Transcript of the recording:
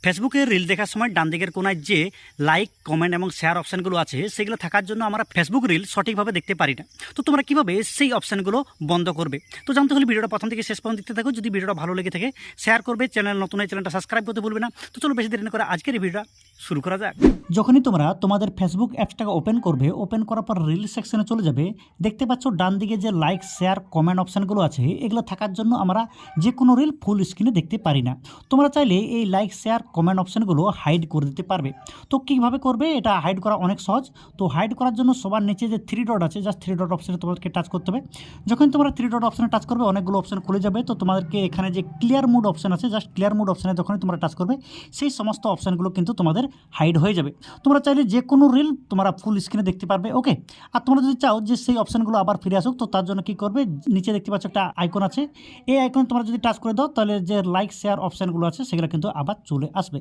ফেসবুকে রিল দেখার সময় ডান দিকের কোনায় যে লাইক কমেন্ট এবং শেয়ার অপশানগুলো আছে সেগুলো থাকার জন্য আমরা ফেসবুক রিল সঠিকভাবে দেখতে পারি না। তো তোমরা কীভাবে সেই অপশানগুলো বন্ধ করবে, তো জানতে হলে ভিডিওটা প্রথম থেকে শেষ পর্যন্ত দেখতে থাকো। যদি ভিডিওটা ভালো লেগে থাকে শেয়ার করবে, চ্যানেল নতুন এই চ্যানেলটা সাবস্ক্রাইব করতে ভুলবে না। তো চলো বেশি দেরি না করে আজকের এই ভিডিওটা শুরু করা যাক। যখনই তোমরা তোমাদের ফেসবুক অ্যাপসটাকে ওপেন করবে, ওপেন করার পর রিল সেকশনে চলে যাবে, দেখতে পাচ্ছ ডান দিকে যে লাইক শেয়ার কমেন্ট অপশানগুলো আছে এগুলো থাকার জন্য আমরা যে কোনো রিল ফুল স্ক্রিনে দেখতে পারি না। তোমরা চাইলে এই লাইক শেয়ার কমেন্ট অপশানগুলো হাইড করে দিতে পারবে। তো কীভাবে করবে, এটা হাইড করা অনেক সহজ। তো হাইড করার জন্য সবার নিচে যে থ্রি ডট আছে, জাস্ট থ্রি ডট অপশানে তোমাদেরকে টাচ করতে হবে। যখন তোমরা থ্রি ডট অপশানে টাচ করবে অনেকগুলো অপশান খুলে যাবে। তো তোমাদেরকে এখানে যে ক্লিয়ার মোড অপশান আছে, জাস্ট ক্লিয়ার মোড অপশানে যখনই তোমরা টাচ করবে সেই সমস্ত অপশানগুলো কিন্তু তোমাদের হাইড হয়ে যাবে। তোমরা চাইলে যে কোনো রিল তোমরা ফুল স্ক্রিনে দেখতে পারবে। ওকে, আর তোমরা যদি চাও যে সেই অপশানগুলো আবার ফিরে আসুক, তো তার জন্য কী করবে, নিচে দেখতে পাচ্ছ একটা আইকন আছে, এই আইকন তোমরা যদি টাচ করে দাও তাহলে যে লাইক শেয়ার অপশানগুলো আছে সেগুলো কিন্তু আবার চলে আসবে।